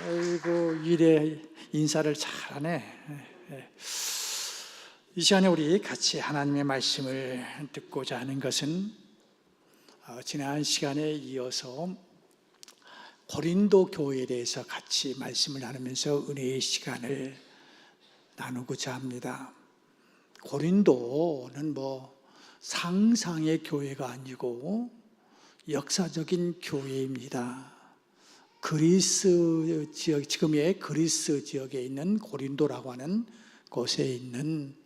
아이고, 일에 인사를 잘하네. 이 시간에 우리 같이 하나님의 말씀을 듣고자 하는 것은 지난 시간에 이어서 고린도 교회에 대해서 같이 말씀을 나누면서 은혜의 시간을 나누고자 합니다. 고린도는 상상의 교회가 아니고 역사적인 교회입니다. 그리스 지역, 지금의 그리스 지역에 있는 고린도라고 하는 곳에 있는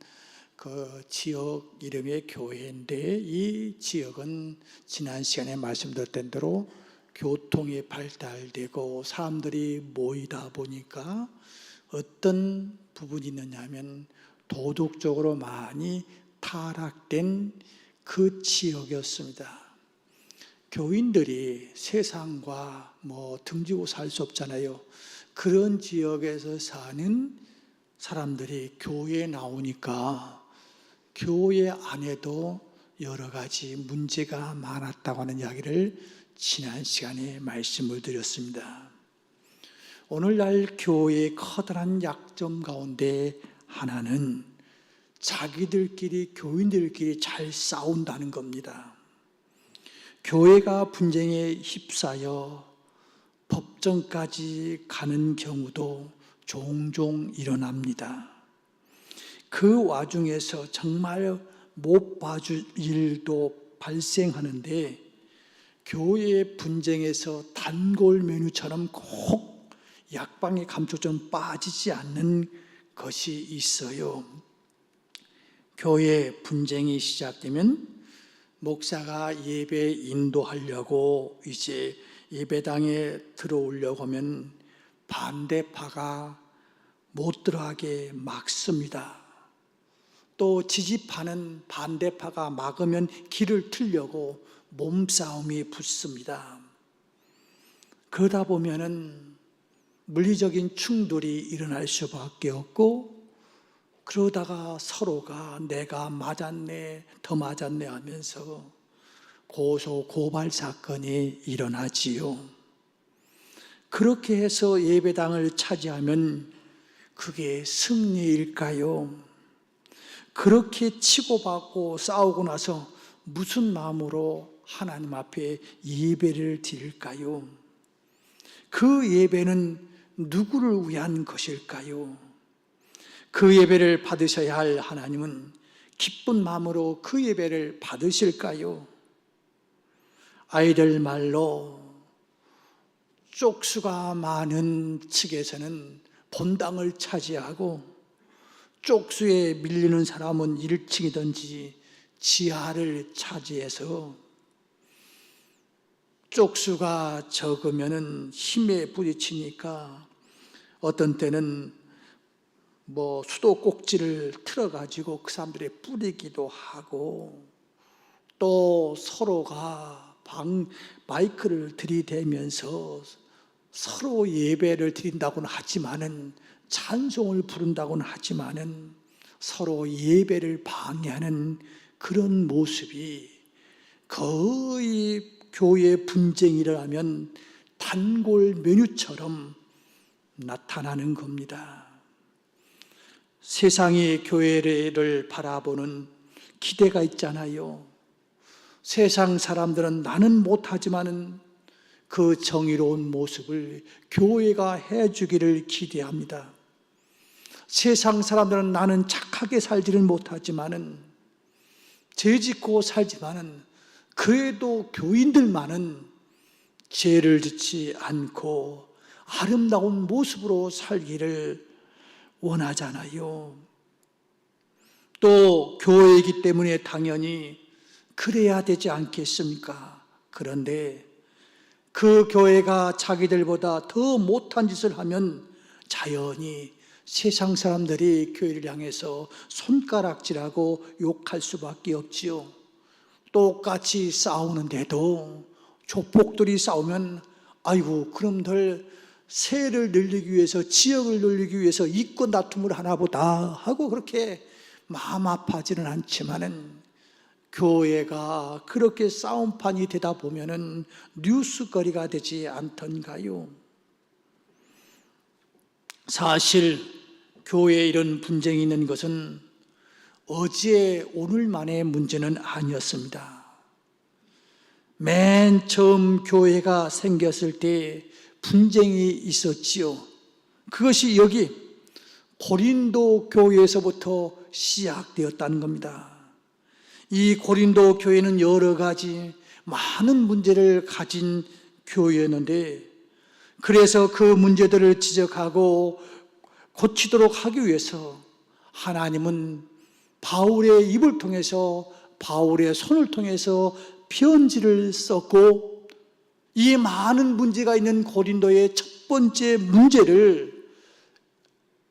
그 지역 이름의 교회인데, 이 지역은 지난 시간에 말씀드렸던 대로 교통이 발달되고 사람들이 모이다 보니까 어떤 부분이 있느냐 하면 도덕적으로 많이 타락된 그 지역이었습니다. 교인들이 세상과 등지고 살 수 없잖아요. 그런 지역에서 사는 사람들이 교회에 나오니까 교회 안에도 여러 가지 문제가 많았다고 하는 이야기를 지난 시간에 말씀을 드렸습니다. 오늘날 교회의 커다란 약점 가운데 하나는 자기들끼리, 교인들끼리 잘 싸운다는 겁니다. 교회가 분쟁에 휩싸여 법정까지 가는 경우도 종종 일어납니다. 그 와중에서 정말 못 봐줄 일도 발생하는데, 교회의 분쟁에서 단골 메뉴처럼 꼭 약방의 감초처럼 빠지지 않는 것이 있어요. 교회 분쟁이 시작되면 목사가 예배 인도하려고 이제 예배당에 들어오려고 하면 반대파가 못 들어가게 막습니다. 또 지지파는 반대파가 막으면 길을 틀려고 몸싸움이 붙습니다. 그러다 보면은 물리적인 충돌이 일어날 수밖에 없고, 그러다가 서로가 내가 맞았네, 더 맞았네 하면서 고소, 고발 사건이 일어나지요. 그렇게 해서 예배당을 차지하면 그게 승리일까요? 그렇게 치고받고 싸우고 나서 무슨 마음으로 하나님 앞에 예배를 드릴까요? 그 예배는 누구를 위한 것일까요? 그 예배를 받으셔야 할 하나님은 기쁜 마음으로 그 예배를 받으실까요? 아이들 말로 쪽수가 많은 측에서는 본당을 차지하고, 쪽수에 밀리는 사람은 1층이든지 지하를 차지해서, 쪽수가 적으면은 힘에 부딪히니까 어떤 때는 수도꼭지를 틀어가지고 그 사람들이 뿌리기도 하고, 또 서로가 마이크를 들이대면서 서로 예배를 드린다고는 하지만은, 찬송을 부른다고는 하지만은 서로 예배를 방해하는 그런 모습이 거의 교회 분쟁이 일어나면 단골 메뉴처럼 나타나는 겁니다. 세상이 교회를 바라보는 기대가 있잖아요. 세상 사람들은 나는 못하지만은 그 정의로운 모습을 교회가 해주기를 기대합니다. 세상 사람들은 나는 착하게 살지는 못하지만은, 죄짓고 살지만은, 그래도 교인들만은 죄를 짓지 않고 아름다운 모습으로 살기를 원하잖아요. 또 교회이기 때문에 당연히 그래야 되지 않겠습니까? 그런데 그 교회가 자기들보다 더 못한 짓을 하면 자연히 세상 사람들이 교회를 향해서 손가락질하고 욕할 수밖에 없지요. 똑같이 싸우는데도 조폭들이 싸우면 아이고, 그럼들 세를 늘리기 위해서, 지역을 늘리기 위해서 이권 다툼을 하나 보다 하고 그렇게 마음 아파하지는 않지만은, 교회가 그렇게 싸움판이 되다 보면은 뉴스거리가 되지 않던가요? 사실 교회에 이런 분쟁이 있는 것은 어제 오늘만의 문제는 아니었습니다. 맨 처음 교회가 생겼을 때 분쟁이 있었지요. 그것이 여기 고린도 교회에서부터 시작되었다는 겁니다. 이 고린도 교회는 여러 가지 많은 문제를 가진 교회였는데, 그래서 그 문제들을 지적하고 고치도록 하기 위해서 하나님은 바울의 입을 통해서, 바울의 손을 통해서 편지를 썼고, 이 많은 문제가 있는 고린도의 첫 번째 문제를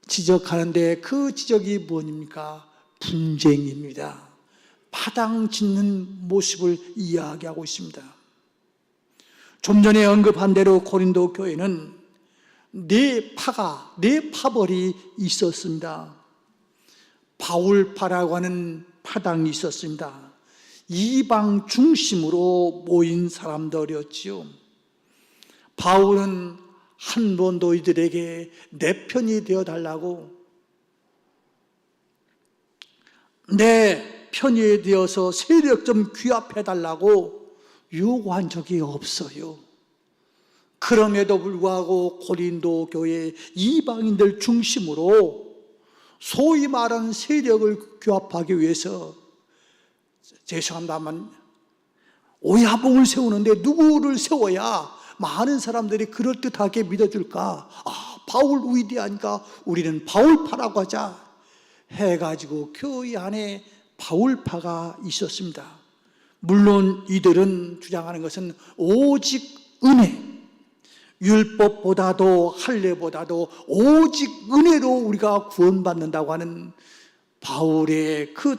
지적하는데, 그 지적이 뭐입니까? 분쟁입니다. 파당 짓는 모습을 이야기하고 있습니다. 좀 전에 언급한 대로 고린도 교회는 네 파벌이 있었습니다. 바울파라고 하는 파당이 있었습니다. 이방 중심으로 모인 사람들이었지요. 바울은 한 번도 이들에게 내 편이 되어달라고, 내 편이 되어서 세력 좀 규합해달라고 요구한 적이 없어요. 그럼에도 불구하고 고린도 교회 이방인들 중심으로 소위 말하는 세력을 규합하기 위해서, 죄송합니다만 오야봉을 세우는데 누구를 세워야 많은 사람들이 그럴듯하게 믿어줄까? 바울 위대하니까 우리는 바울파라고 하자 해가지고 교회 안에 바울파가 있었습니다. 물론 이들은 주장하는 것은 오직 은혜, 율법보다도 할례보다도 오직 은혜로 우리가 구원받는다고 하는 바울의 그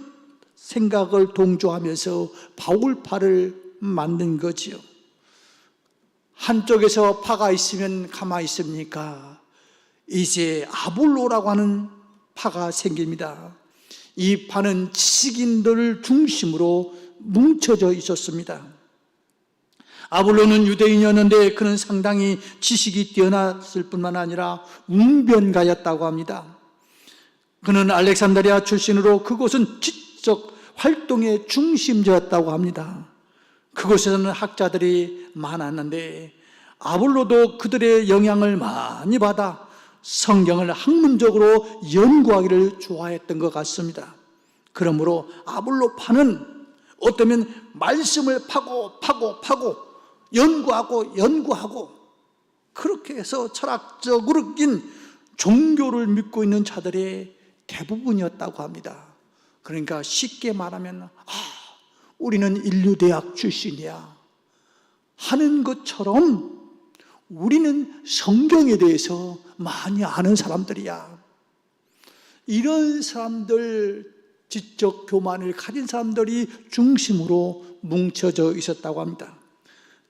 생각을 동조하면서 바울파를 만든 거지요. 한쪽에서 파가 있으면 가만히 있습니까? 이제 아볼로라고 하는 파가 생깁니다. 이 파는 지식인들을 중심으로 뭉쳐져 있었습니다. 아볼로는 유대인이었는데 그는 상당히 지식이 뛰어났을 뿐만 아니라 웅변가였다고 합니다. 그는 알렉산드리아 출신으로 그곳은 지적 활동의 중심지였다고 합니다. 그곳에서는 학자들이 많았는데 아볼로도 그들의 영향을 많이 받아 성경을 학문적으로 연구하기를 좋아했던 것 같습니다. 그러므로 아볼로파는 어쩌면 말씀을 파고 연구하고 그렇게 해서 철학적으로긴 종교를 믿고 있는 자들의 대부분이었다고 합니다. 그러니까 쉽게 말하면 우리는 인류대학 출신이야 하는 것처럼 우리는 성경에 대해서 많이 아는 사람들이야. 이런 사람들, 지적 교만을 가진 사람들이 중심으로 뭉쳐져 있었다고 합니다.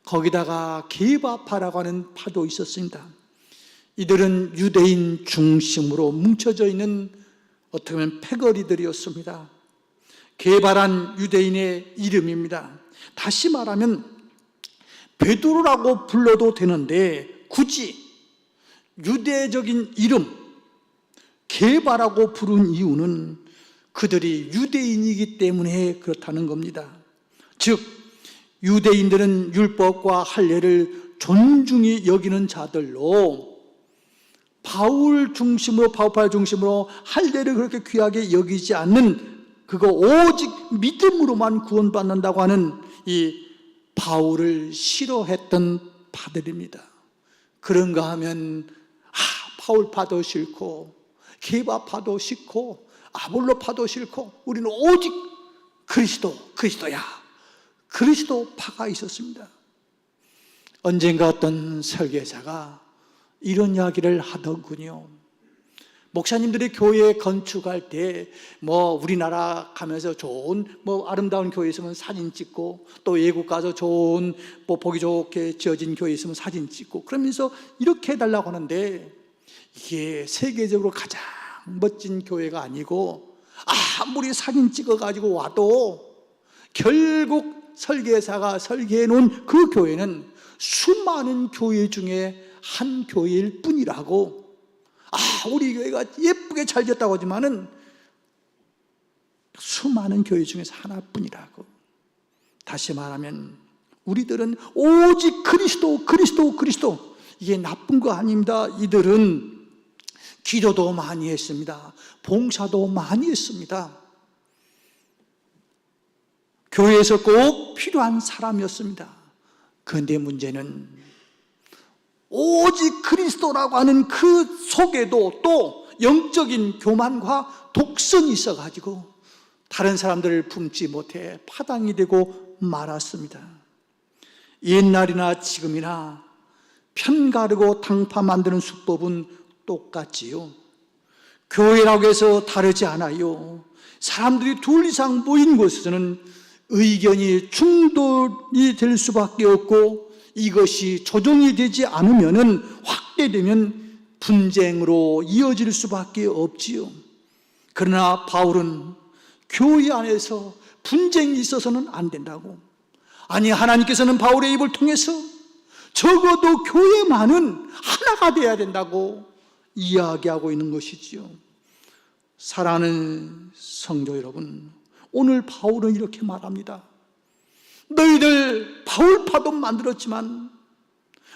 거기다가 게바파라고 하는 파도 있었습니다. 이들은 유대인 중심으로 뭉쳐져 있는 어떻게 보면 패거리들이었습니다. 게바란 유대인의 이름입니다. 다시 말하면 베드로라고 불러도 되는데 굳이 유대적인 이름 게바라고 부른 이유는 그들이 유대인이기 때문에 그렇다는 겁니다. 즉 유대인들은 율법과 할례를 존중히 여기는 자들로 바울파 중심으로 할례를 그렇게 귀하게 여기지 않는, 그거 오직 믿음으로만 구원받는다고 하는 이 바울을 싫어했던 파들입니다. 그런가 하면 바울파도 싫고 게바파도 싫고 아볼로파도 싫고 우리는 오직 그리스도야. 그리스도파가 있었습니다. 언젠가 어떤 설교자가 이런 이야기를 하더군요. 목사님들이 교회 건축할 때 우리나라 가면서 좋은 아름다운 교회 있으면 사진 찍고, 또 외국 가서 좋은 보기 좋게 지어진 교회 있으면 사진 찍고 그러면서 이렇게 해달라고 하는데, 이게 세계적으로 가장 멋진 교회가 아니고 아무리 사진 찍어가지고 와도 결국 설계사가 설계해 놓은 그 교회는 수많은 교회 중에 한 교회일 뿐이라고, 우리 교회가 예쁘게 잘 됐다고 하지만은 수많은 교회 중에서 하나뿐이라고. 다시 말하면 우리들은 오직 그리스도, 그리스도, 그리스도, 이게 나쁜 거 아닙니다. 이들은 기도도 많이 했습니다. 봉사도 많이 했습니다. 교회에서 꼭 필요한 사람이었습니다. 그런데 문제는 오직 그리스도라고 하는 그 속에도 또 영적인 교만과 독선이 있어가지고 다른 사람들을 품지 못해 파당이 되고 말았습니다. 옛날이나 지금이나 편가르고 당파 만드는 수법은 똑같지요. 교회라고 해서 다르지 않아요. 사람들이 둘 이상 모인 곳에서는 의견이 충돌이 될 수밖에 없고, 이것이 조정이 되지 않으면 확대되면 분쟁으로 이어질 수밖에 없지요. 그러나 바울은 교회 안에서 분쟁이 있어서는 안 된다고, 아니 하나님께서는 바울의 입을 통해서 적어도 교회만은 하나가 되어야 된다고 이야기하고 있는 것이지요. 사랑하는 성도 여러분, 오늘 바울은 이렇게 말합니다. 너희들 바울파도 만들었지만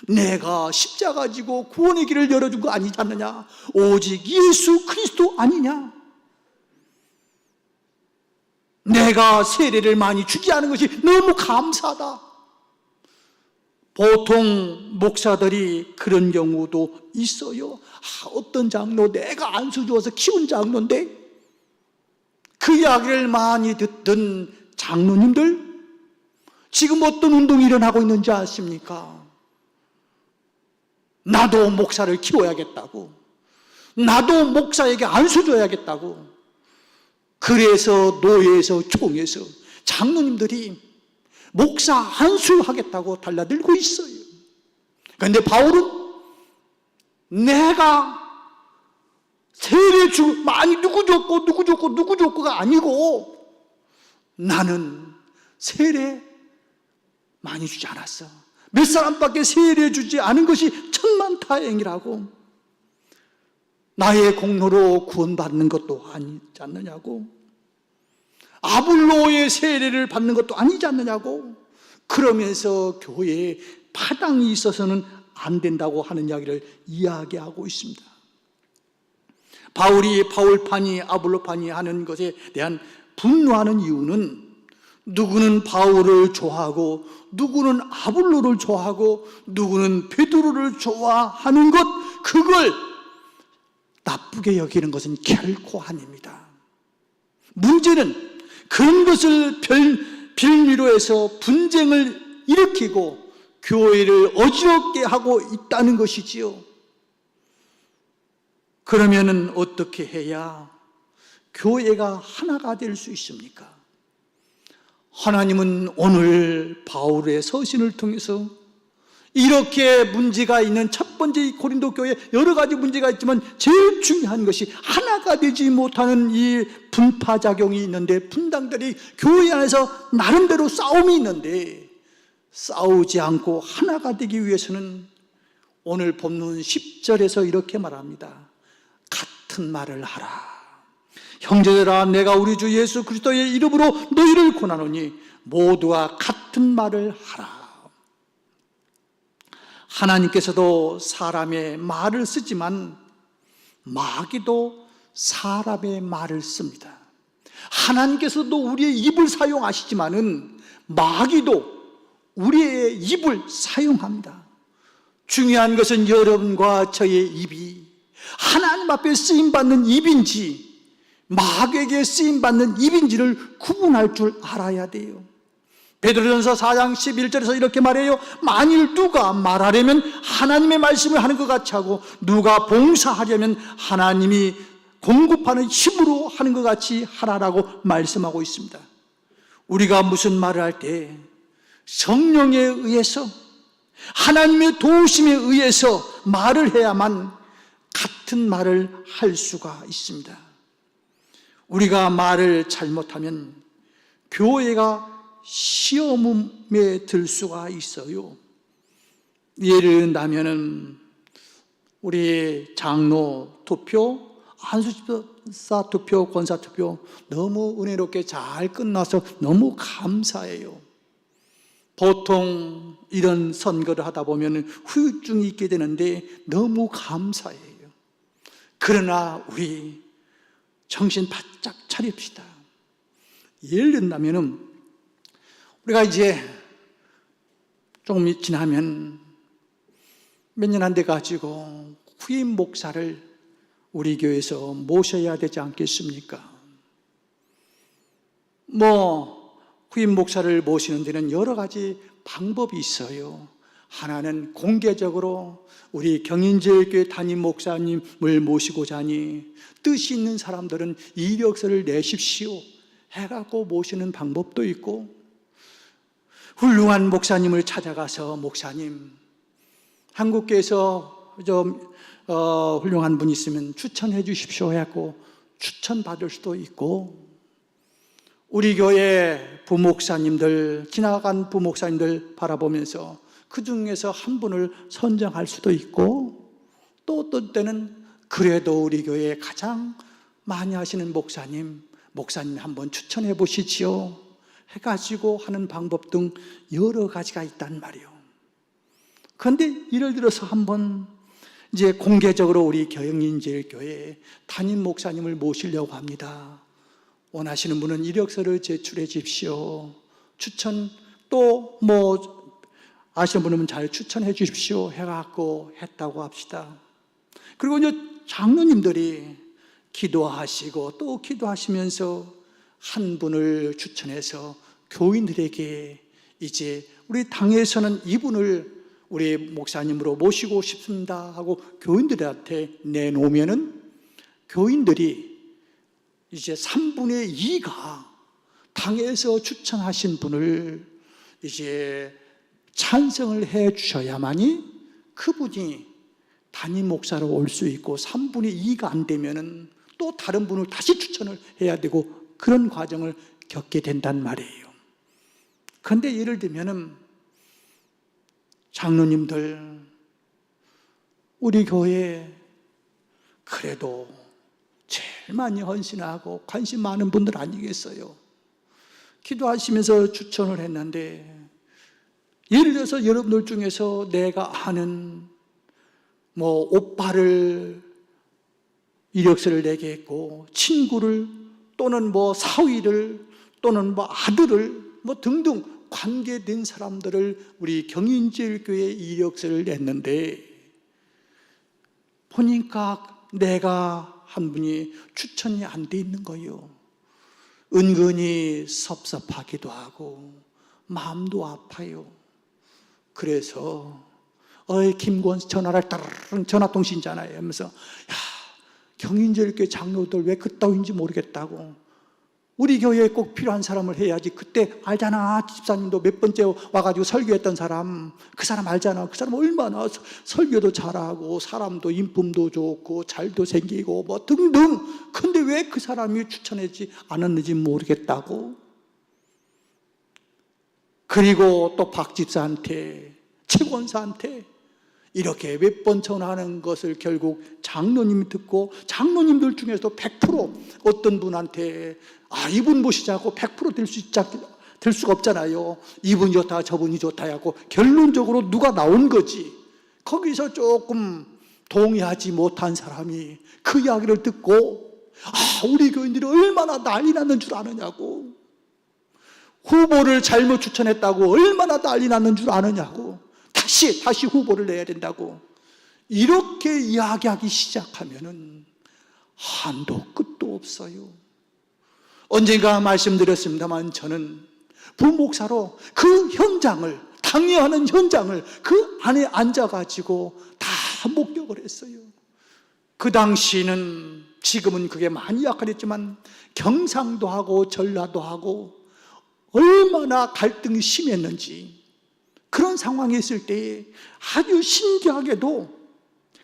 내가 십자가 지고 구원의 길을 열어준 거 아니지 않느냐? 오직 예수 그리스도 아니냐? 내가 세례를 많이 주지 않은 것이 너무 감사하다. 보통 목사들이 그런 경우도 있어요. 어떤 장로, 내가 안수 주어서 키운 장로인데, 그 이야기를 많이 듣던 장로님들, 지금 어떤 운동이 일어나고 있는지 아십니까? 나도 목사를 키워야겠다고, 나도 목사에게 안수 줘야겠다고. 그래서 노예에서 총에서 장로님들이 목사 안수하겠다고 달라들고 있어요. 그런데 바울은 내가 세례 많이 누구 줬고가 아니고, 나는 세례 많이 주지 않았어. 몇 사람밖에 세례 주지 않은 것이 천만다행이라고. 나의 공로로 구원받는 것도 아니지 않느냐고. 아볼로의 세례를 받는 것도 아니지 않느냐고. 그러면서 교회에 파당이 있어서는 안 된다고 하는 이야기를 이야기하고 있습니다. 바울이 바울파니 아볼로파니 하는 것에 대한 분노하는 이유는, 누구는 바울을 좋아하고 누구는 아볼로를 좋아하고 누구는 베드로를 좋아하는 것, 그걸 나쁘게 여기는 것은 결코 아닙니다. 문제는 그런 것을 빌미로 해서 분쟁을 일으키고 교회를 어지럽게 하고 있다는 것이지요. 그러면은 어떻게 해야 교회가 하나가 될 수 있습니까? 하나님은 오늘 바울의 서신을 통해서 이렇게 문제가 있는, 첫 번째 고린도 교회에 여러 가지 문제가 있지만 제일 중요한 것이 하나가 되지 못하는 이 분파작용이 있는데, 분당들이 교회 안에서 나름대로 싸움이 있는데, 싸우지 않고 하나가 되기 위해서는 오늘 본문 10절에서 이렇게 말합니다. 같은 말을 하라. 형제들아, 내가 우리 주 예수 그리스도의 이름으로 너희를 권하노니 모두가 같은 말을 하라. 하나님께서도 사람의 말을 쓰지만 마귀도 사람의 말을 씁니다. 하나님께서도 우리의 입을 사용하시지만은 마귀도 우리의 입을 사용합니다. 중요한 것은 여러분과 저의 입이 하나님 앞에 쓰임받는 입인지 마귀에게 쓰임받는 입인지를 구분할 줄 알아야 돼요. 베드로전서 4장 11절에서 이렇게 말해요. 만일 누가 말하려면 하나님의 말씀을 하는 것 같이 하고, 누가 봉사하려면 하나님이 공급하는 힘으로 하는 것 같이 하라라고 말씀하고 있습니다. 우리가 무슨 말을 할 때 성령에 의해서, 하나님의 도우심에 의해서 말을 해야만 같은 말을 할 수가 있습니다. 우리가 말을 잘못하면 교회가 시험에 들 수가 있어요. 예를 든다면은 우리 장로 투표, 안수집사 투표, 권사 투표 너무 은혜롭게 잘 끝나서 너무 감사해요. 보통 이런 선거를 하다 보면 후유증이 있게 되는데 너무 감사해요. 그러나 우리 정신 바짝 차립시다. 예를 든다면 우리가 이제 조금 지나면 몇 년 안 돼 가지고 후임 목사를 우리 교회에서 모셔야 되지 않겠습니까? 후임 목사를 모시는 데는 여러 가지 방법이 있어요. 하나는 공개적으로 우리 경인제일교회 담임 목사님을 모시고자 하니 뜻이 있는 사람들은 이력서를 내십시오 해갖고 모시는 방법도 있고, 훌륭한 목사님을 찾아가서 목사님, 한국교회에서 훌륭한 분 있으면 추천해 주십시오 해갖고 추천받을 수도 있고, 우리 교회 부목사님들, 지나간 부목사님들 바라보면서 그 중에서 한 분을 선정할 수도 있고, 또 어떤 때는 그래도 우리 교회에 가장 많이 하시는 목사님 한번 추천해 보시지요 해가지고 하는 방법 등 여러 가지가 있단 말이에요. 그런데 예를 들어서 한번 이제 공개적으로 우리 경인제일교회 담임 목사님을 모시려고 합니다. 원하시는 분은 이력서를 제출해 주십시오. 추천 또 아시는 분은 잘 추천해 주십시오 해갖고 했다고 합시다. 그리고 이제 장로님들이 기도하시고 또 기도하시면서 한 분을 추천해서 교인들에게 이제 우리 당에서는 이분을 우리 목사님으로 모시고 싶습니다 하고 교인들한테 내놓으면은 교인들이 이제 3분의 2가 당에서 추천하신 분을 이제 찬성을 해 주셔야만이 그분이 담임 목사로 올 수 있고, 3분의 2가 안 되면은 또 다른 분을 다시 추천을 해야 되고, 그런 과정을 겪게 된단 말이에요. 그런데 예를 들면은 장로님들, 우리 교회에 그래도 제일 많이 헌신하고 관심 많은 분들 아니겠어요? 기도하시면서 추천을 했는데, 예를 들어서 여러분들 중에서 내가 아는 오빠를 이력서를 내게 했고, 친구를 또는 사위를 또는 아들을 등등 관계된 사람들을 우리 경인제일교회에 이력서를 냈는데, 보니까 내가 한 분이 추천이 안 돼 있는 거예요. 은근히 섭섭하기도 하고 마음도 아파요. 그래서 김권 전화를 따르릉, 전화통신잖아요 하면서, 경인제일교회 장로들 왜 그따위인지 모르겠다고, 우리 교회에 꼭 필요한 사람을 해야지. 그때 알잖아, 집사님도 몇 번째 와가지고 설교했던 사람, 그 사람 알잖아. 그 사람 얼마나 설교도 잘하고 사람도 인품도 좋고 잘도 생기고 등등. 근데 왜 그 사람이 추천하지 않았는지 모르겠다고. 그리고 또 박 집사한테, 최 권사한테 이렇게 몇 번 전화하는 것을 결국 장로님이 듣고, 장로님들 중에서도 100% 어떤 분한테 이분 모시자고 100% 될 수가 없잖아요. 이분이 좋다 저분이 좋다 하고 결론적으로 누가 나온 거지. 거기서 조금 동의하지 못한 사람이 그 이야기를 듣고 우리 교인들이 얼마나 난리 났는 줄 아느냐고, 후보를 잘못 추천했다고 얼마나 난리 났는 줄 아느냐고, 다시 후보를 내야 된다고 이렇게 이야기하기 시작하면은 한도 끝도 없어요. 언젠가 말씀드렸습니다만, 저는 부목사로 그 현장을, 당뇨하는 현장을 그 안에 앉아가지고 다 목격을 했어요. 그 당시는, 지금은 그게 많이 약화됐지만 경상도 하고 전라도 하고 얼마나 갈등이 심했는지, 그런 상황이 있을 때 아주 신기하게도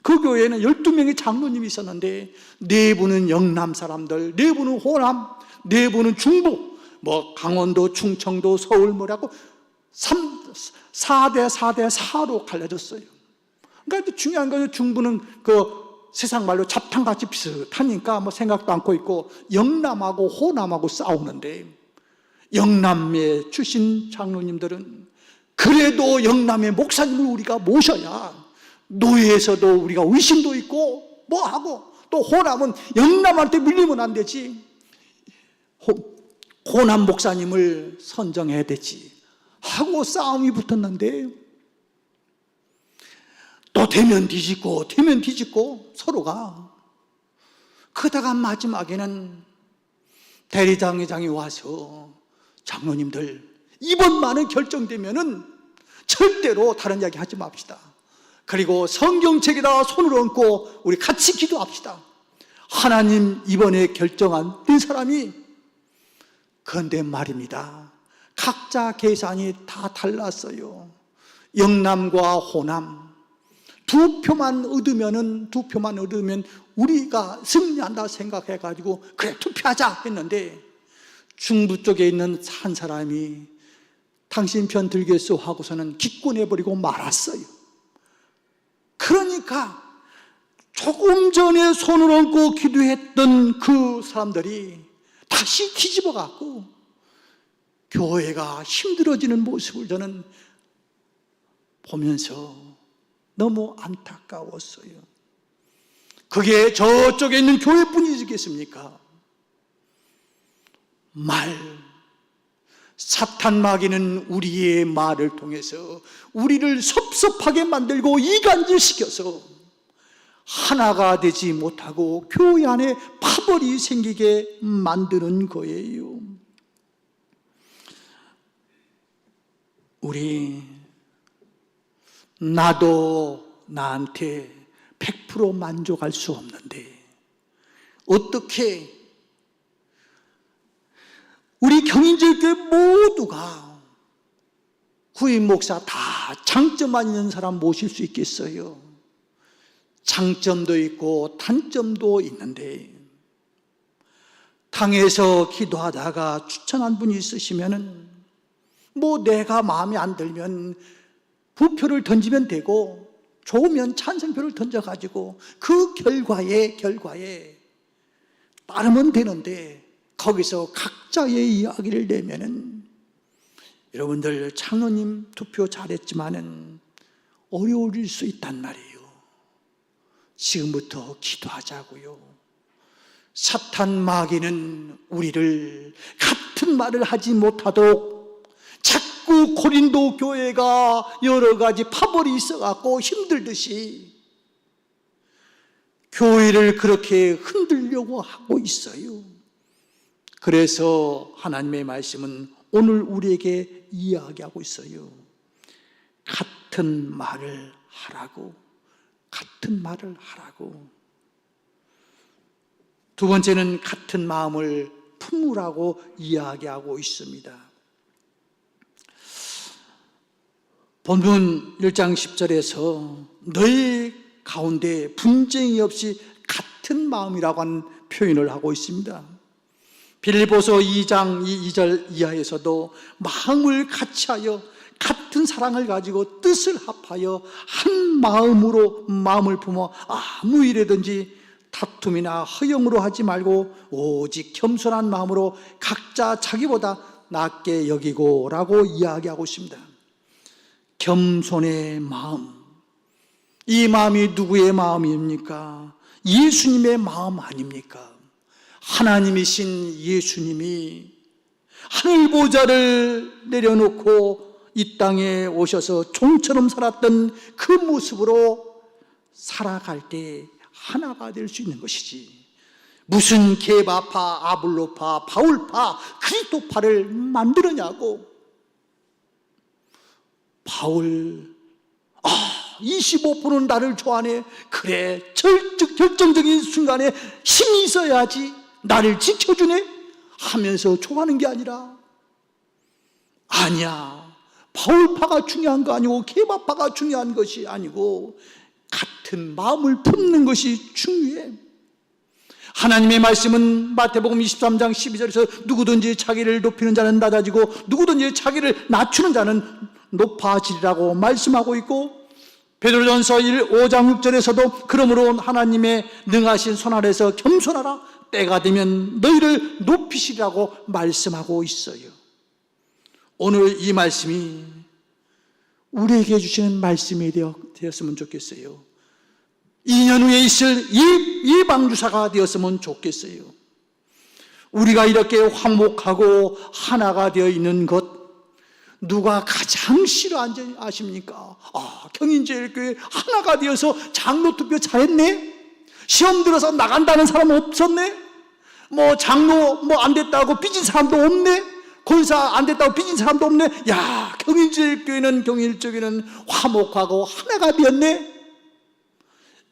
그 교회에는 12명의 장로님이 있었는데 4분은 영남 사람들, 4분은 호남, 4분은 중부, 강원도, 충청도, 서울 뭐라고 4대 4로 갈라졌어요. 그러니까 중요한 것은 중부는 그 세상 말로 잡탕같이 비슷하니까 뭐 생각도 않고 있고, 영남하고 호남하고 싸우는데, 영남에 출신 장로님들은 그래도 영남의 목사님을 우리가 모셔야 노예에서도 우리가 의심도 있고 뭐 하고, 또 호남은 영남한테 밀리면 안 되지, 호남 목사님을 선정해야 되지 하고 싸움이 붙었는데, 또 대면 뒤집고 서로가, 그러다가 마지막에는 대리장회장이 와서 장로님들, 이번만은 결정되면은 절대로 다른 이야기 하지 맙시다. 그리고 성경책에다가 손을 얹고 우리 같이 기도합시다. 하나님 이번에 결정한 이 사람이, 그런데 말입니다, 각자 계산이 다 달랐어요. 영남과 호남 두 표만 얻으면 우리가 승리한다 생각해가지고 그래 투표하자 했는데, 중부 쪽에 있는 한 사람이 당신 편 들겠소 하고서는 기권해버리고 말았어요. 그러니까 조금 전에 손을 얹고 기도했던 그 사람들이 다시 뒤집어 갖고 교회가 힘들어지는 모습을 저는 보면서 너무 안타까웠어요. 그게 저쪽에 있는 교회뿐이겠습니까? 사탄 마귀는 우리의 말을 통해서 우리를 섭섭하게 만들고 이간질시켜서 하나가 되지 못하고 교회 안에 파벌이 생기게 만드는 거예요. 나도 나한테 100% 만족할 수 없는데 어떻게 우리 경인지교회 모두가 구인 목사 다 장점만 있는 사람 모실 수 있겠어요? 장점도 있고 단점도 있는데, 당에서 기도하다가 추천한 분이 있으시면은 뭐 내가 마음에 안 들면 부표를 던지면 되고, 좋으면 찬성표를 던져가지고 그 결과에 따르면 되는데, 거기서 각자의 이야기를 내면은, 여러분들 장로님 투표 잘했지만은 어려울 수 있단 말이에요. 지금부터 기도하자고요. 사탄 마귀는 우리를 같은 말을 하지 못하도록 자꾸 고린도 교회가 여러 가지 파벌이 있어갖고 힘들듯이 교회를 그렇게 흔들려고 하고 있어요. 그래서 하나님의 말씀은 오늘 우리에게 이야기하고 있어요. 같은 말을 하라고. 두 번째는 같은 마음을 품으라고 이야기하고 있습니다. 본문 1장 10절에서 너희 가운데 분쟁이 없이 같은 마음이라고 하는 표현을 하고 있습니다. 빌립보서 2장 2절 이하에서도 마음을 같이하여 같은 사랑을 가지고 뜻을 합하여 한 마음으로 마음을 품어 아무 일이든지 다툼이나 허영으로 하지 말고 오직 겸손한 마음으로 각자 자기보다 낫게 여기고 라고 이야기하고 있습니다. 겸손의 마음, 이 마음이 누구의 마음입니까? 예수님의 마음 아닙니까? 하나님이신 예수님이 하늘 보좌를 내려놓고 이 땅에 오셔서 종처럼 살았던 그 모습으로 살아갈 때 하나가 될 수 있는 것이지, 무슨 게바파, 아블로파, 바울파, 그리스도파를 만들었냐고. 바울, 25%는 나를 좋아하네. 그래, 결정적인 순간에 힘이 있어야지 나를 지켜주네 하면서 좋아하는 게 아니라, 아니야, 바울파가 중요한 거 아니고 게바파가 중요한 것이 아니고 같은 마음을 품는 것이 중요해. 하나님의 말씀은 마태복음 23장 12절에서 누구든지 자기를 높이는 자는 낮아지고 누구든지 자기를 낮추는 자는 높아지리라고 말씀하고 있고, 베드로전서 5장 6절에서도 그러므로 하나님의 능하신 손 아래서 겸손하라, 때가 되면 너희를 높이시리라고 말씀하고 있어요. 오늘 이 말씀이 우리에게 주시는 말씀이 되었으면 좋겠어요. 2년 후에 있을 이방주사가 되었으면 좋겠어요. 우리가 이렇게 화목하고 하나가 되어 있는 것, 누가 가장 싫어하는지 아십니까? 경인제일교회 하나가 되어서 장로 투표 잘했네? 시험 들어서 나간다는 사람 없었네? 장로 안 됐다고 삐진 사람도 없네? 권사 안 됐다고 삐진 사람도 없네? 야, 경인제일교회는 화목하고 하나가 되었네?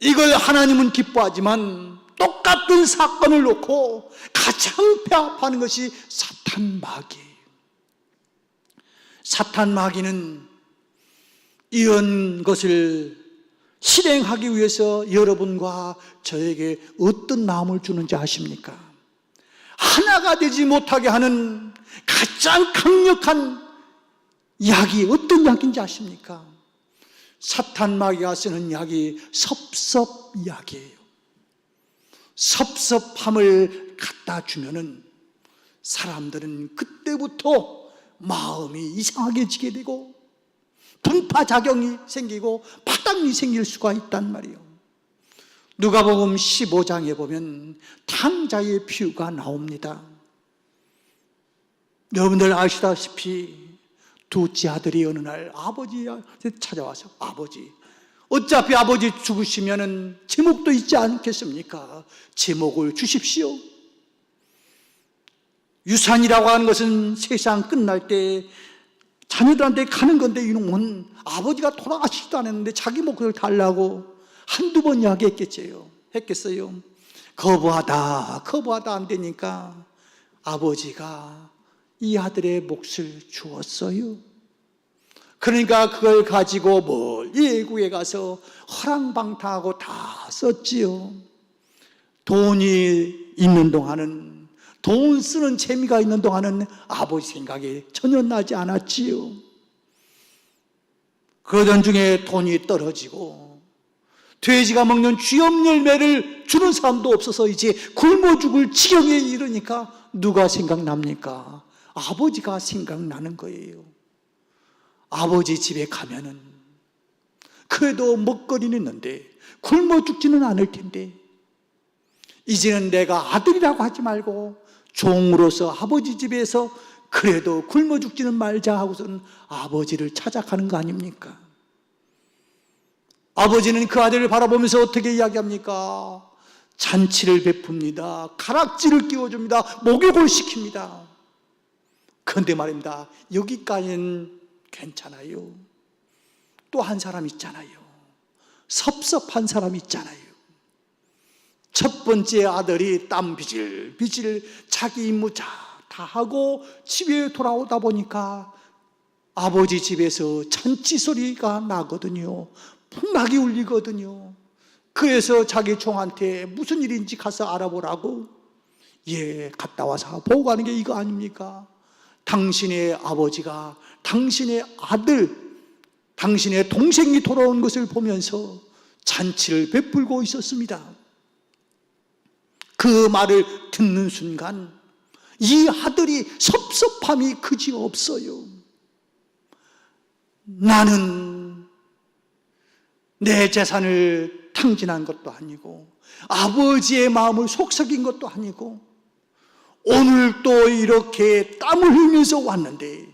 이걸 하나님은 기뻐하지만 똑같은 사건을 놓고 가장 폐합하는 것이 사탄 마귀예요. 사탄 마귀는 이런 것을 실행하기 위해서 여러분과 저에게 어떤 마음을 주는지 아십니까? 하나가 되지 못하게 하는 가장 강력한 약이 어떤 약인지 아십니까? 사탄 마귀가 쓰는 약이 섭섭약이에요. 섭섭함을 갖다 주면은 사람들은 그때부터 마음이 이상하게 지게 되고 분파작용이 생기고 파당이 생길 수가 있단 말이에요. 누가복음 15장에 보면 탕자의 비유가 나옵니다. 여러분들 아시다시피 둘째 아들이 어느 날 아버지한테 찾아와서, 아버지, 어차피 아버지 죽으시면은 제목도 있지 않겠습니까? 제목을 주십시오. 유산이라고 하는 것은 세상 끝날 때 자녀들한테 가는 건데, 이놈은 아버지가 돌아가시지도 않았는데 자기 목을 달라고 한두 번 이야기했겠어요. 거부하다 안 되니까 아버지가 이 아들의 몫을 주었어요. 그러니까 그걸 가지고 멀리 외국에 가서 허랑방탕하고 다 썼지요. 돈이 있는 동안은, 돈 쓰는 재미가 있는 동안은 아버지 생각이 전혀 나지 않았지요. 그러던 중에 돈이 떨어지고 돼지가 먹는 쥐염 열매를 주는 사람도 없어서 이제 굶어 죽을 지경에 이르니까 누가 생각납니까? 아버지가 생각나는 거예요. 아버지 집에 가면은 그래도 먹거리는 있는데 굶어 죽지는 않을 텐데, 이제는 내가 아들이라고 하지 말고 종으로서 아버지 집에서 그래도 굶어 죽지는 말자 하고서는 아버지를 찾아가는 거 아닙니까? 아버지는 그 아들을 바라보면서 어떻게 이야기합니까? 잔치를 베풉니다. 가락지를 끼워줍니다. 목욕을 시킵니다. 그런데 말입니다, 여기까지는 괜찮아요. 또 한 사람 있잖아요. 섭섭한 사람 있잖아요. 첫 번째 아들이 땀 비질 자기 임무 다 하고 집에 돌아오다 보니까 아버지 집에서 잔치 소리가 나거든요. 풍락이 울리거든요. 그래서 자기 종한테 무슨 일인지 가서 알아보라고, 갔다 와서 보고 가는 게 이거 아닙니까? 당신의 아버지가 당신의 아들, 당신의 동생이 돌아온 것을 보면서 잔치를 베풀고 있었습니다. 그 말을 듣는 순간 이 아들이 섭섭함이 그지없어요. 나는 내 재산을 탕진한 것도 아니고 아버지의 마음을 속삭인 것도 아니고 오늘 또 이렇게 땀을 흘리면서 왔는데,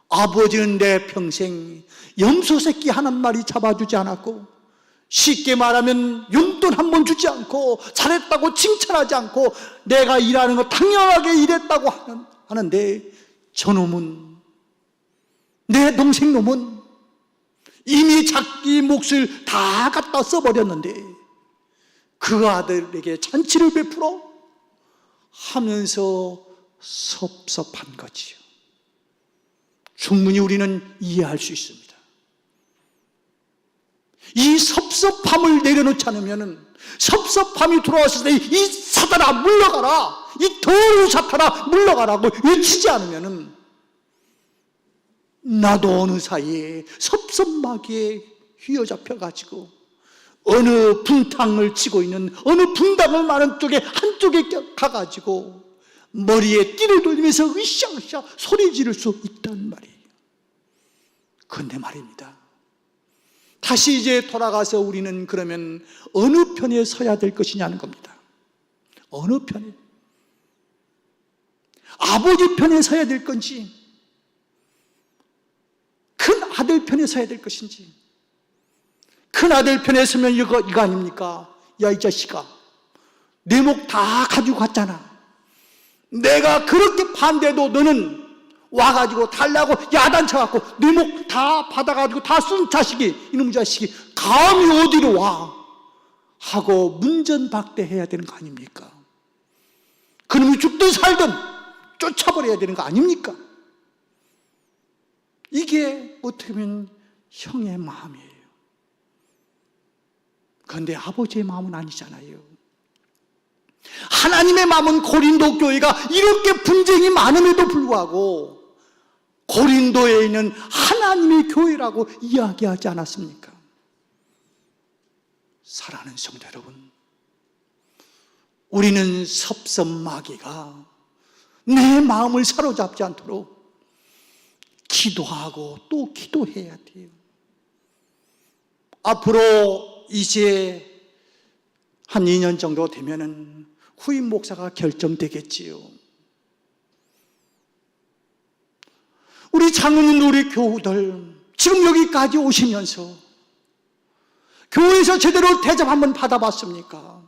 아버지는 내 평생 염소 새끼 한 마리 잡아주지 않았고, 쉽게 말하면 용돈 한 번 주지 않고, 잘했다고 칭찬하지 않고, 내가 일하는 거 당연하게 일했다고 하는데, 저놈은, 내 동생 놈은 이미 자기 몫을 다 갖다 써버렸는데 그 아들에게 잔치를 베풀어 하면서 섭섭한 거지요. 충분히 우리는 이해할 수 있습니다. 이 섭섭함을 내려놓지 않으면, 섭섭함이 들어왔을 때 이 사탄아 물러가라, 이 더러운 사탄아 물러가라고 외치지 않으면 나도 어느 사이에 섭섭마귀에 휘어잡혀가지고 어느 분탕을 치고 있는 어느 분당을 마는 쪽에 한쪽에 가가지고 머리에 띠를 돌리면서 으쌰으쌰 소리 지를 수 있단 말이에요. 그런데 말입니다, 다시 이제 돌아가서 우리는 그러면 어느 편에 서야 될 것이냐는 겁니다. 어느 편에? 아버지 편에 서야 될 건지, 큰 아들 편에 서야 될 것인지. 큰 아들 편에 서면 이거 아닙니까? 야, 이 자식아, 내 목 다 가지고 갔잖아. 내가 그렇게 반대도 너는 와가지고 달라고 야단쳐갖고 내 목 다 받아가지고 다 쓴 자식이, 이놈 자식이 감히 어디로 와? 하고 문전박대해야 되는 거 아닙니까? 그놈이 죽든 살든 쫓아버려야 되는 거 아닙니까? 이게 어떻게 보면 형의 마음이에요. 그런데 아버지의 마음은 아니잖아요. 하나님의 마음은 고린도 교회가 이렇게 분쟁이 많음에도 불구하고 고린도에 있는 하나님의 교회라고 이야기하지 않았습니까? 사랑하는 성도 여러분, 우리는 섭섭마귀가 내 마음을 사로잡지 않도록 기도하고 또 기도해야 돼요. 앞으로 이제 한 2년 정도 되면은 후임 목사가 결정되겠지요. 우리 장로님, 우리 교우들 지금 여기까지 오시면서 교회에서 제대로 대접 한번 받아봤습니까?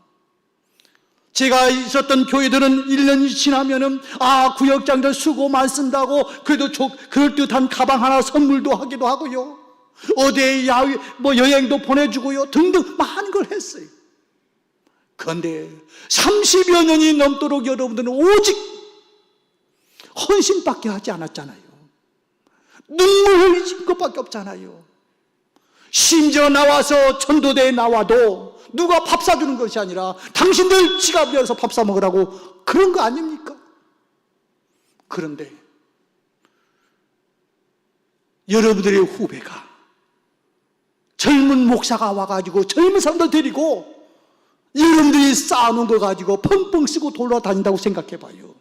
제가 있었던 교회들은 1년이 지나면은 구역장들 수고 많습니다고 그래도 그럴듯한 가방 하나 선물도 하기도 하고요, 어디에 여행도 보내주고요, 등등 많은 걸 했어요. 그런데 30여 년이 넘도록 여러분들은 오직 헌신밖에 하지 않았잖아요. 눈물 흘리신 것밖에 없잖아요. 심지어 나와서 전도대에 나와도 누가 밥 사주는 것이 아니라 당신들 지갑 열어서 밥 사 먹으라고, 그런 거 아닙니까? 그런데 여러분들의 후배가, 젊은 목사가 와가지고 젊은 사람들 데리고 여러분들이 쌓아놓은 거 가지고 펑펑 쓰고 돌아다닌다고 생각해봐요.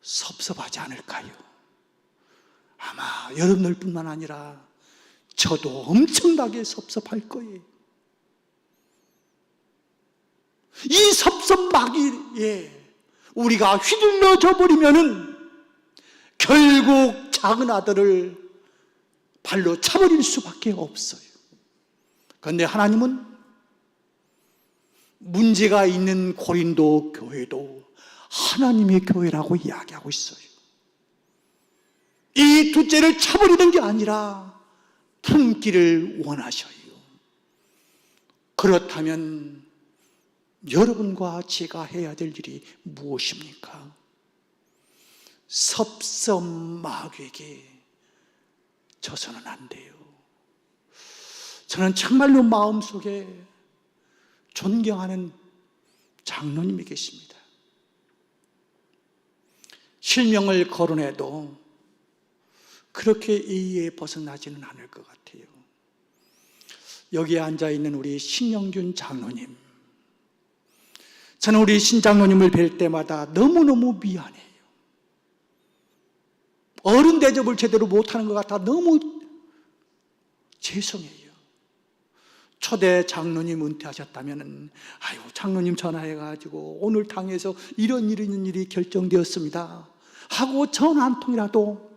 섭섭하지 않을까요? 아마 여러분들뿐만 아니라 저도 엄청나게 섭섭할 거예요. 이 섭섭마귀에 우리가 휘둘러져 버리면은 결국 작은 아들을 발로 차버릴 수밖에 없어요. 그런데 하나님은 문제가 있는 고린도 교회도 하나님의 교회라고 이야기하고 있어요. 이 둘째를 차버리는 게 아니라 품기를 원하셔요. 그렇다면 여러분과 제가 해야 될 일이 무엇입니까? 섭섭마귀에게 져서는 안 돼요. 저는 정말로 마음속에 존경하는 장로님이 계십니다. 실명을 거론해도 그렇게 이의에 벗어나지는 않을 것 같아요. 여기에 앉아있는 우리 신영균 장로님, 저는 우리 신장로님을 뵐 때마다 너무너무 미안해요. 어른 대접을 제대로 못하는 것 같아 너무 죄송해요. 초대 장로님 은퇴하셨다면 장로님 전화해가지고 오늘 당에서 이런 일이 결정되었습니다 하고 전화 한 통이라도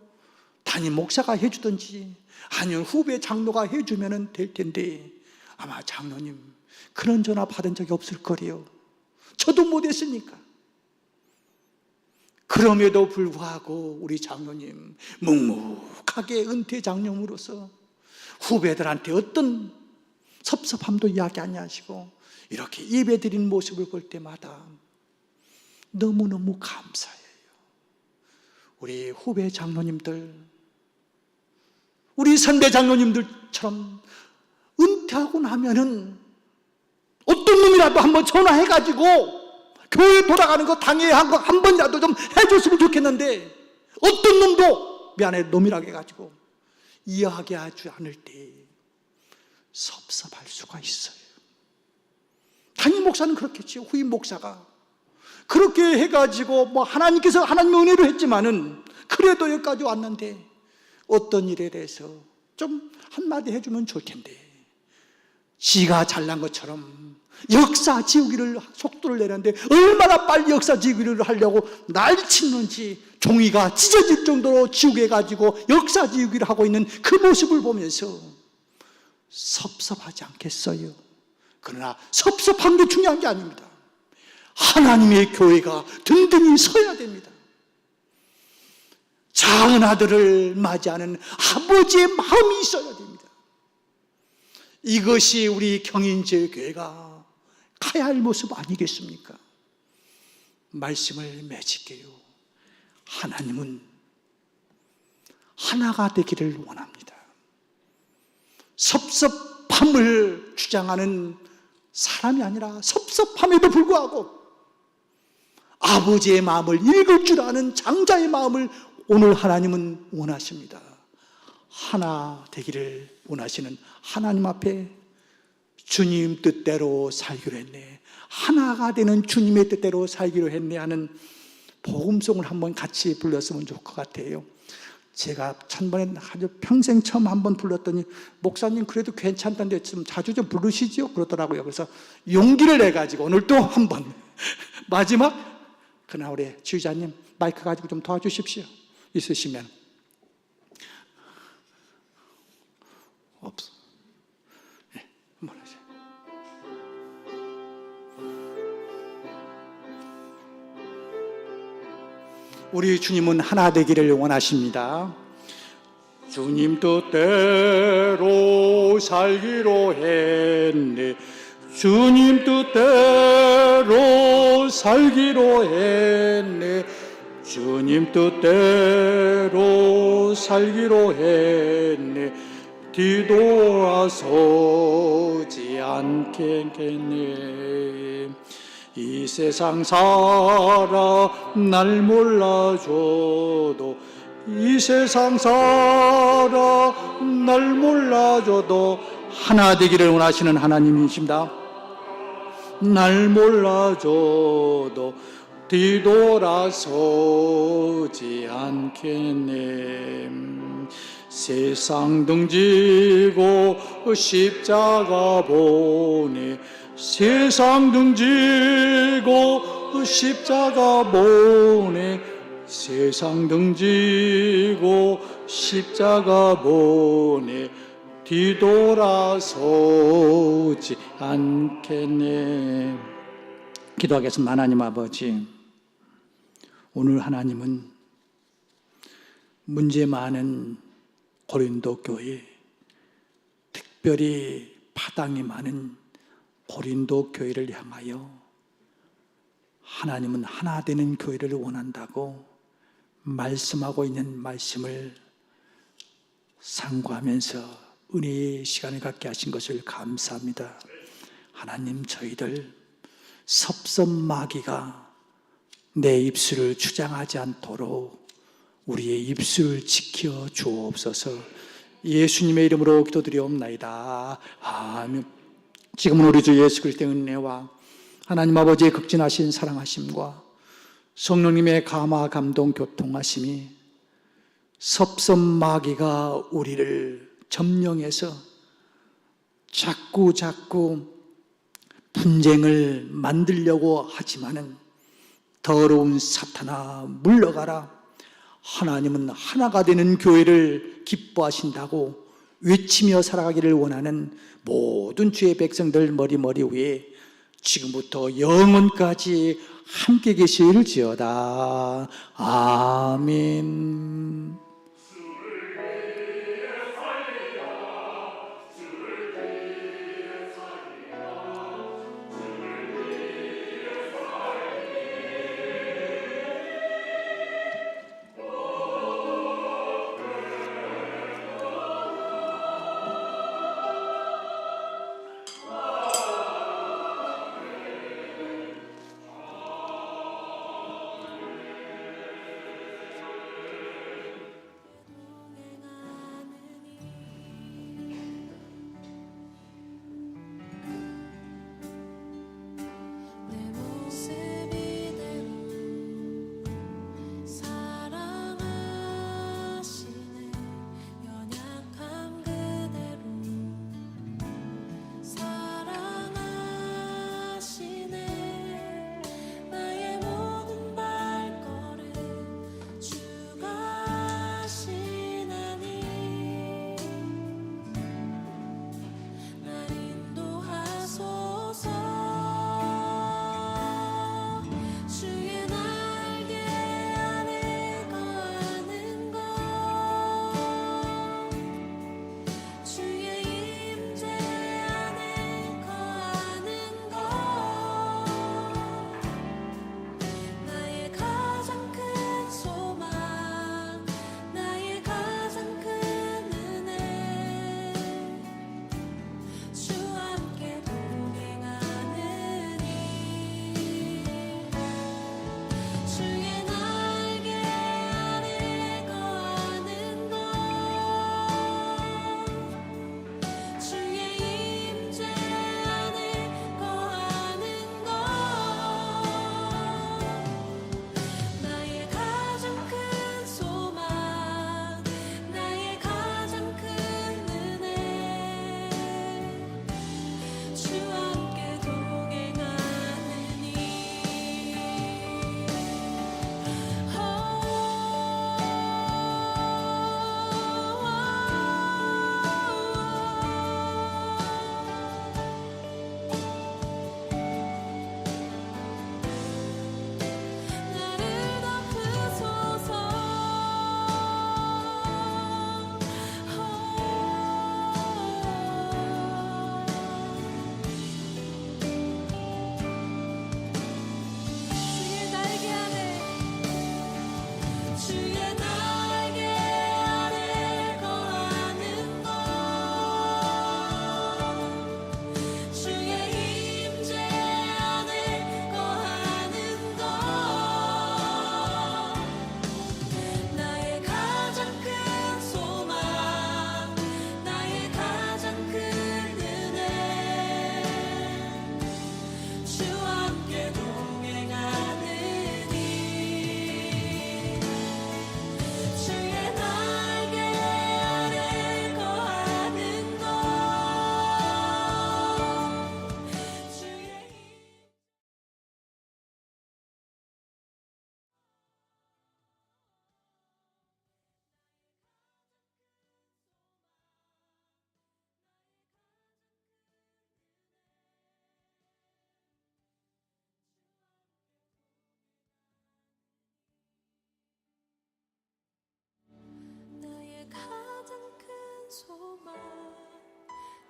담임 목사가 해주든지 아니면 후배 장로가 해주면 될 텐데, 아마 장로님 그런 전화 받은 적이 없을 거래요. 저도 못했으니까. 그럼에도 불구하고 우리 장로님 묵묵하게 은퇴 장로으로서 후배들한테 어떤 섭섭함도 이야기 안 하시고 이렇게 예배드리는 모습을 볼 때마다 너무너무 감사해요. 우리 후배 장로님들, 우리 선배 장로님들처럼 은퇴하고 나면은 어떤 놈이라도 한번 전화해가지고 교회 돌아가는 거 당에 한 번이라도 좀 해줬으면 좋겠는데, 어떤 놈도 미안해 놈이라고 해가지고 이해하게 하지 않을 때 섭섭할 수가 있어요. 담임 목사는 그렇겠죠. 후임 목사가 그렇게 해가지고 하나님께서 하나님의 은혜로 했지만은 그래도 여기까지 왔는데 어떤 일에 대해서 좀 한마디 해주면 좋을 텐데 지가 잘난 것처럼 역사 지우기를 속도를 내는데 얼마나 빨리 역사 지우기를 하려고 난리치는지 종이가 찢어질 정도로 지우개 가지고 역사 지우기를 하고 있는 그 모습을 보면서 섭섭하지 않겠어요? 그러나 섭섭한 게 중요한 게 아닙니다. 하나님의 교회가 든든히 서야 됩니다. 작은 아들을 맞이하는 아버지의 마음이 있어야 됩니다. 이것이 우리 경인제교회가 가야 할 모습 아니겠습니까? 말씀을 맺을게요. 하나님은 하나가 되기를 원합니다. 섭섭함을 주장하는 사람이 아니라 섭섭함에도 불구하고 아버지의 마음을 읽을 줄 아는 장자의 마음을 오늘 하나님은 원하십니다. 하나 되기를 원하시는 하나님 앞에 주님 뜻대로 살기로 했네, 하나가 되는 주님의 뜻대로 살기로 했네 하는 복음송을 한번 같이 불렀으면 좋을 것 같아요. 제가 천번에 아주 평생 처음 한번 불렀더니 목사님 그래도 괜찮다는데 좀 자주 좀 부르시죠 그러더라고요. 그래서 용기를 내가지고 오늘 또 한번 마지막 그나 우리 지휘자님 마이크 가지고 좀 도와주십시오. 있으시면. 없어. 네, 한번 하세요. 우리 주님은 하나 되기를 원하십니다. 주님 뜻대로 살기로 했네, 주님 뜻대로 살기로 했네, 주님 뜻대로 살기로 했네, 뒤돌아서지 않겠네. 이 세상 살아 날 몰라줘도, 이 세상 살아 날 몰라줘도 하나 되기를 원하시는 하나님이십니다. 날 몰라줘도 뒤돌아서지 않겠네. 세상 등지고 십자가 보내, 세상 등지고 십자가 보내, 세상 등지고 십자가 보내 뒤돌아서지 않겠네. 기도하겠습니다. 하나님 아버지, 오늘 하나님은 문제 많은 고린도 교회, 특별히 파당이 많은 고린도 교회를 향하여 하나님은 하나 되는 교회를 원한다고 말씀하고 있는 말씀을 상고하면서 은혜의 시간을 갖게 하신 것을 감사합니다. 하나님, 저희들 섭섭마귀가 내 입술을 주장하지 않도록 우리의 입술을 지켜 주옵소서. 예수님의 이름으로 기도드리옵나이다. 아멘. 지금은 우리 주 예수 그리스도의 은혜와 하나님 아버지의 극진하신 사랑하심과 성령님의 감화 감동 교통하심이 섭섭마귀가 우리를 점령해서 자꾸 분쟁을 만들려고 하지만은 더러운 사탄아 물러가라. 하나님은 하나가 되는 교회를 기뻐하신다고 외치며 살아가기를 원하는 모든 주의 백성들 머리 위에 지금부터 영원까지 함께 계실지어다. 아멘. 소망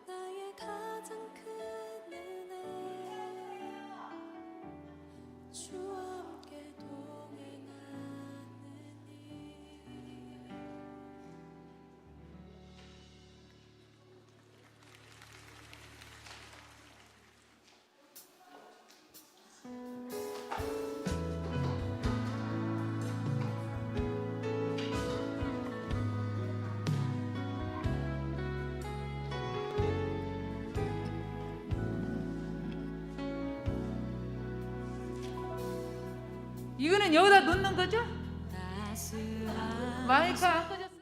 나의 가장 큰 은혜 주와 함께 동행하느니 이거는 여기다 놓는 거죠? 마이크 안 꺼졌어.